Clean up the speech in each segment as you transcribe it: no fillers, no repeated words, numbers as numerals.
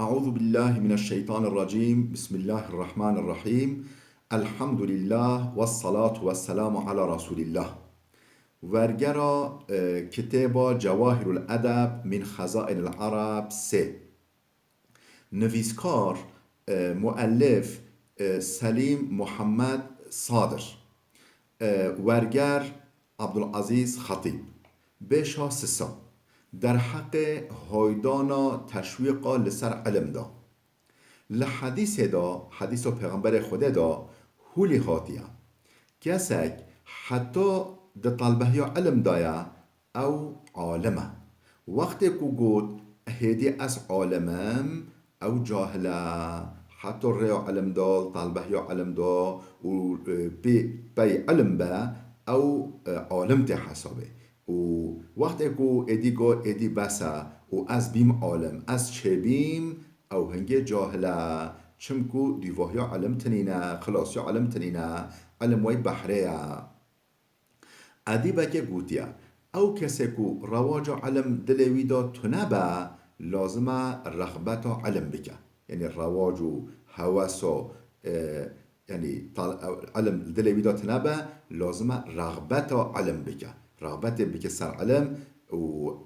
أعوذ بالله من الشيطان الرجيم بسم الله الرحمن الرحيم الحمد لله والصلاة والسلام على رسول الله ورگرا کتاب جواهر الادب من خزائن العرب سه نویسکار مؤلف سلیم محمد صادر ورگر عبدالعزیز خطیب بشا سسا در حق هایدانا تشویقا لسر علم دا لحدیث دا حدیث پیغمبر خود دا هولی خاطیه کسک حتی ده طلبه یا علم دایا او عالمه وقتی که گود هدی از عالمم او جاهله حتی ریا علم دا طلبه یا علم دا و بی علم با او عالم ته حسابه و وقتی که ادی گو ادی بسا و از بیم عالم از چه بیم او هنگه جاهله چمکو دیواه یا علم تنینه خلاص یا علم تنینه علم وی بحره ادیبه که گوتیا او کسی که رواج علم دلوی دا تنبه لازمه رغبت علم بکه یعنی رواج و هوس و یعنی علم دلوی دا تنبه لازمه رغبت علم بکه رغبت بکه سر علم و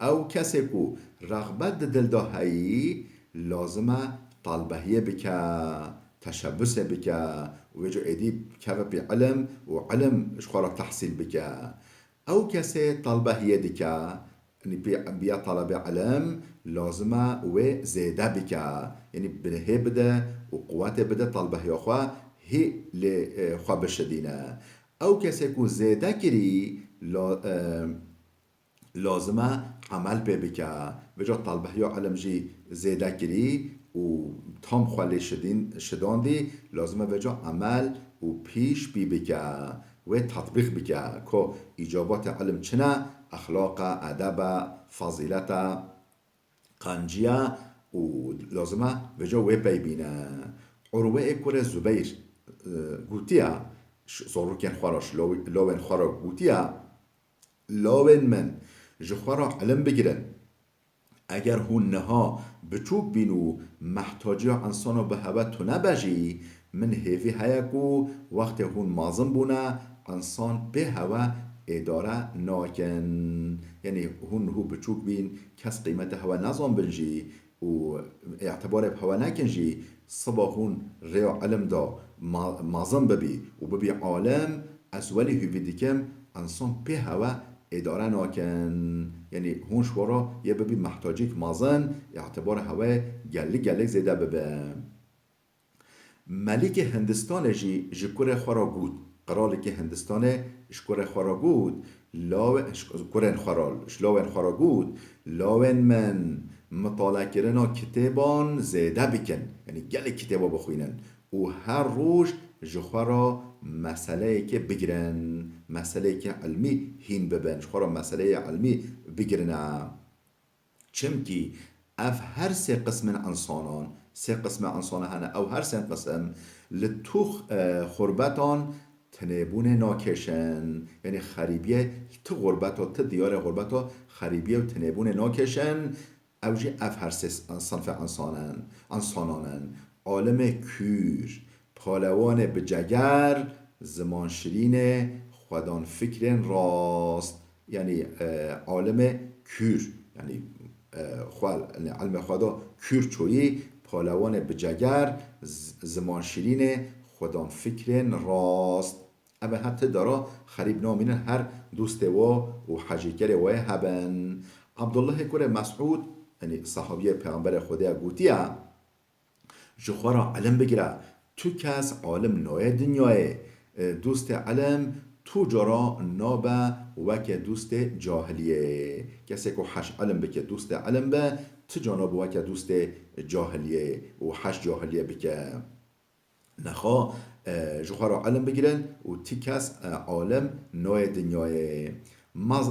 او کسی که رغبت دل دا هایی لازمه طالبهیه بکه تشبسه بکه و وجو ادیب که بی علم و علم اشخارا تحصیل بکه او کسی طالبهیه دیکه یعنی بیا طلب علم لازمه و زیده بکه یعنی بنهی بده و قوت بده طالبهیه خواه هی خواه بشدینه او کسی که زیده کری لازمه عمل پی بکه وجا طلبه یا علم جی زیده کری و تام خوالی شدان دی لازمه وجا عمل و پیش بی بکه و تطبیق بکه که ایجابات علم چنه اخلاق ادب فضیلت قنجیه و لازمه وجا و پی بینه عروه اکور زبیر گوتیه زاروکن خوراش لوین خورا گوتیه لاون من جخورا علم بگیرن اگر هون نها بچوب بینو محتاجی انسانو به هوا تو نبجی من هیوی هیکو وقت هون مازم بونه انسان به هوا اداره ناکن یعنی هون هو بچوب بین کس قیمت هوا نظام بنجی و اعتبار به هوا نکنجی صبا هون ریا علم دا مازم ببی و ببی عالم از ولی هیوی دیکم انسان به هوا اداره ناکن یعنی هون شورا یه ببی محتاجی که مازن اعتبار هوا گلی زیده ببه ملیک هندستان جی جکور خورا گود قرالی که هندستان شکور خورا گود کرن خورال شلاوین خورا گود لاوین من مطالعه کردن کتابان زیده بکن یعنی گلی کتابا بخوینن و هر روز جخورا مسئله که بگیرن مسئله که علمی هین ببن جخورا مسئله علمی بگیرن چمکی اف هر سه قسم انسانان سه قسم انسان هنه او هر سه قسم لتوخ خربتان تنبون ناکشن یعنی خریبیه تو غربت ها تو دیار غربت ها خریبیه و تنبون ناکشن اوجی اف هر سه صنف انسانانن عالم کور پالوان به جگر زمان شیرین خودان فکر راست یعنی عالم کور یعنی علم خدا کور چویی پالوان به جگر زمان شیرین خودان فکر راست اما حتی دارا خریب نامین هر دوست و حجیگر و هبن عبدالله کور مسعود یعنی صحابی پیغمبر خدا گوتیه جخورا علم بگیره تو کس عالم نوع دنیای دوست علم تو جرا نابه وکه دوست جاهلیه کسی که حش علم بکه دوست علم به تو جانب وکه دوست جاهلیه و حش جاهلیه بکه نخوا جخورا علم بگیرن و تی کس عالم نوع دنیای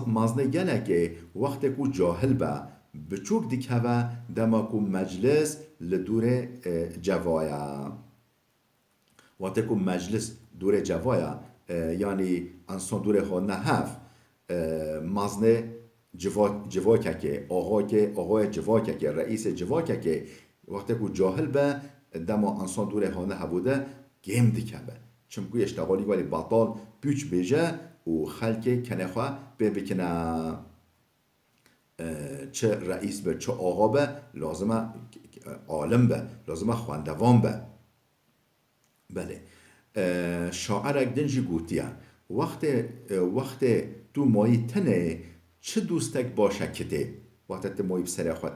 مازنه گنه که وقتی که جاهل به بچوک دیکه و دماکو مجلس لدور جوایا وقتی که مجلس دور جوایا یعنی انسان دور خود نهف مازنه جواکه آقای جواکه رئیس جواکه وقتی که جاهل به دما انسان دوره هانه هبوده گیم دکبه چمکو اشتغالی ولی بطال بیچ بیجه و خلک کنه خواه بکنه چه رئیس به چه آقا به لازمه عالم به لازمه خواندوان به بله شاعرک دنجی گوتیه وقت تو مایی تنه چه دوستک باشه کته وقت تو مایی بسر خواه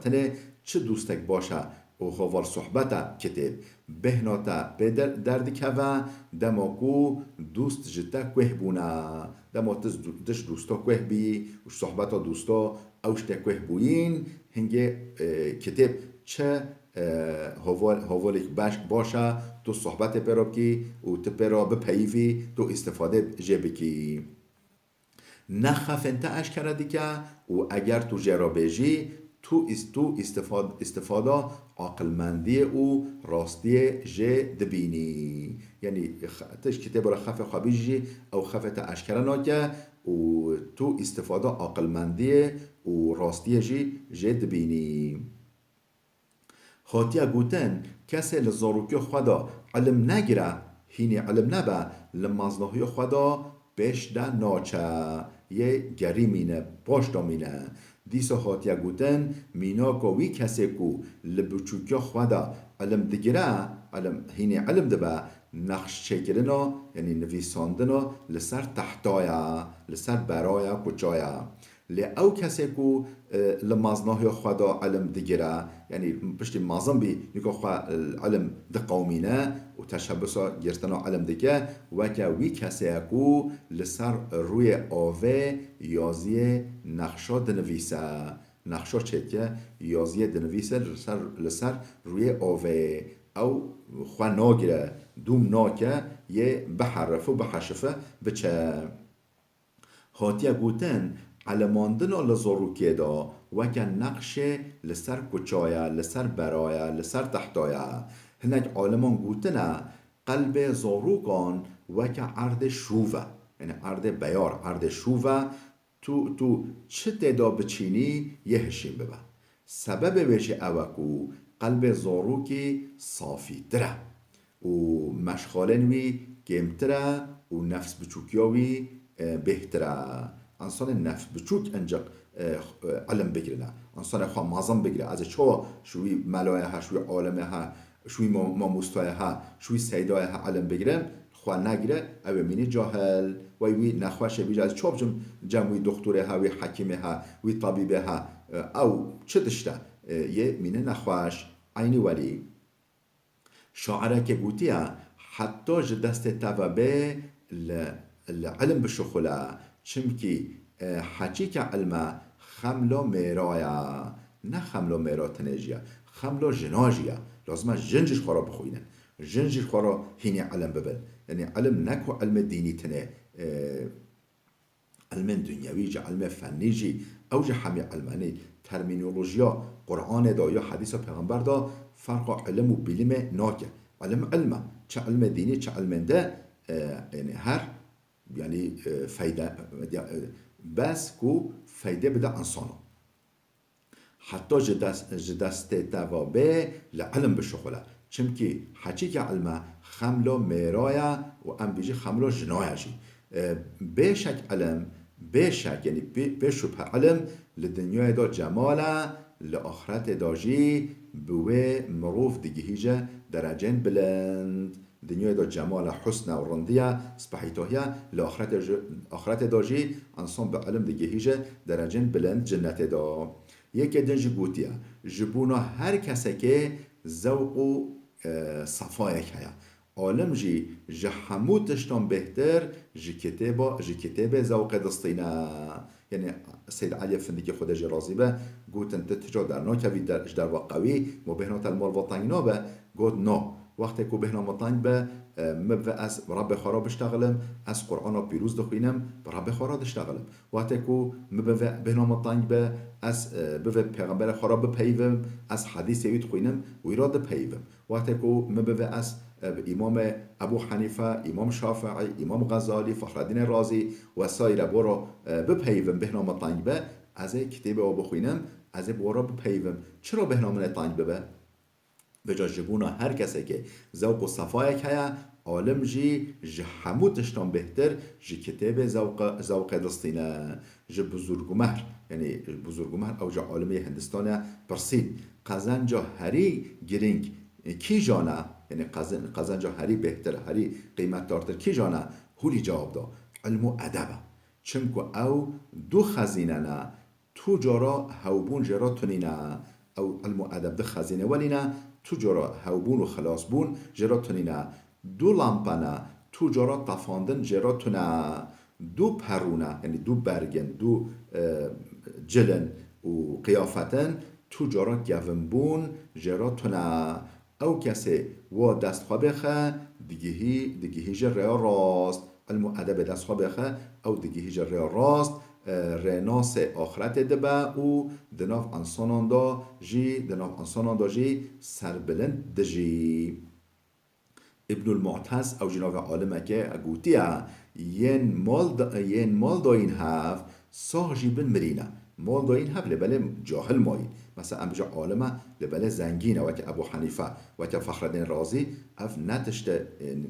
چه دوستک باشه و خوال صحبت کته بهناتا به درد که و دماکو دوست جتا کوه بونا دما تش دوستا کوه بی و صحبتا دوستا اوشتا کوه بوین هنگه کتاب چه هوالک باشه تو صحبت پرا بکی و تو پرا بپیوی تو استفاده جه بکی نخف انت اش کرده که و اگر تو جرا بیجی تو استفاده عقلمندی او راستی جه دبینی یعنی تش کتاب را خف خبیجی او خف تا اشکره که و تو استفاده عقلمندی و راستی جه دبینی هاتیا گوتن کسی لزاروکی خدا علم نگیره هینی علم نبه لمازناهی خدا بش ده ناچه یه گری مینه باش دا مینه دیسا هاتیا گوتن مینا کوی کسی کو لبچوکی خدا علم دگیره هینی علم دبه نقش چکرنا یعنی نویساندنا لسر تحتایا لسر برایا کچایا لی او کسی کو لمازناهی خدا علم دگیره یعنی پشتی مازن بی نیکو خواه علم دقومینه و تشبسا گرتنا علم دگه وکا وی کسی کو لسر روی آوه یازی نقشا دنویسه نقشا چکه یازی دنویسه لسر روی آوه او خواه ناگره دوم ناکه یه بحرفه و بحشفه بچه هاتیه گوتن علماندنا لزاروکی دا وکا نقش لسر کچایا لسر برایا لسر تحتایا هنک عالمان گوتنا قلب زاروکان وکا عرض شووه یعنی عرض بیار عرض شووه تو چه تدا بچینی یه هشیم ببه سبب بشه اوکو قلب زاروکی صافی تره و مشغالنوی گمتره و نفس بچوکیاوی بهتره انسان نفس بچوک انجا علم بگیرنه انسان خواه مازم بگیره از چوا شوی ملایه ها شوی عالمه ها شوی ماموستای ها شوی سیدای ها علم بگیرن خواه نگیره او مینی جاهل وی نخواهش بیجه از چوب جمعی دکتوره ها وی حکیمه ها وی طبیبه ها او چه دشته یه مینی نخواهش عینی ولی شاعره که گوتیه حتی جدست توابه العلم بشخله چمکی حچی که علمه خملا میرایا نه خملا میرا تنجیه خملا جناجیه لازمه جنجش خورا بخوینن جنجش خورا هینی علم ببن یعنی علم نکو علم دینی تنه علم دنیوی جا علم فنی جی او جا همی علمانی ترمینولوژیا قرآن دا یا حدیث پیغمبر دا فرق علم و بیلم ناکه علمه چه علم دینی چه علم ده یعنی هر یعنی فایده بس کو فایده بده انسانو حتی جدست توابه لعلم بشخوله چمکی حچی که علمه خملا میرایا و ام بیجی خملا جنایا جی بشک علم بشک یعنی بشبه علم لدنیای دا جماله لآخرت دا جی بوه مروف دیگه هیجه درجین بلند دنیای دا جمال حسن و رندیه سپحیتاهیه لآخرت دا جی انسان به علم دیگه هیجه درجین بلند جنت دا یکی دنجی گوتیه جبونا هر کسی که ذوق و صفایک هیا عالم جی جحمود تشتان بهتر جی کتاب ذوق دستینه یعنی سید علی افندی که خودش راضی به گوتن تتجا در ناکوی در واقعی مبهنات المال وطنینا به گوت نو وقتی که بهنا مطنگ به مبو از رب خارا بشتغلم از قرآن پیروز دخوینم رب خارا دشتغلم وقتی که مبو بهنا مطنگ به از بو پیغمبر خارا بپیوم از حدیث یوید خوینم و ایراد پیوم وقتی که مبو از امام ابو حنیفه امام شافعی امام غزالی فخرالدین رازی و سایر برو بپیوم بهنا مطنگ به از کتاب او بخوینم از برو بپیوم چرا بهنا من طنگ به و جا جبونا هر کسی که ذوق و صفای که عالم جی همو تشتان بهتر جی کتاب ذوق دستینه جی بزرگمهر یعنی بزرگمهر او جا عالمی هندستان پرسید قزن جا هری گرینگ کی جانا یعنی قزن جا هری بهتر هری قیمت دارتر کی جانا هولی جواب دا علم و ادبه چنکو او دو خزینه نه تو جارا هوبون جرا تنینه او علم و ادب ده خزینه ولینه تو جارا هوبون و خلاص بون جرا تنینه دو لامپانه تو جارا تفاندن جرا تنه دو پرونه یعنی دو برگن دو جلن و قیافتن تو جارا گون بون جرا تنه او کسی و دست خواه بخه دیگهی جرا راست علم و ادب دست خواه بخه او دیگهی جرا راست رناس آخرت دبه و دناف انسانان دا جی سربلند دجی ابن المعتز او جناف عالمه که اگوتیه ین مال داین هف ساغ جیبن مرینه مال داین هف لبله جاهل مایی مثلا ام بجا عالمه لبله زنگینه وکه ابو حنیفه وکه فخردین رازی اف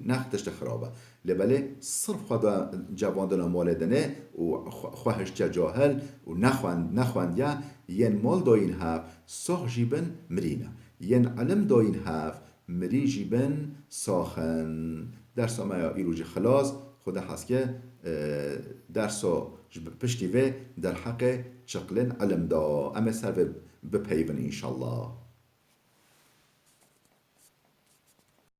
نختشت خرابه لبله صرف خدا جواندن مال دنه و خواهش جاهل و نخواند یا ین مال داین هف ساغ جیبن مرینه ین علم داین هف مری جیبن ساخن درس ما ایروج خلاص خدا هست که درس پشتی و در حق چقلن علم دا اما سر بپیون انشالله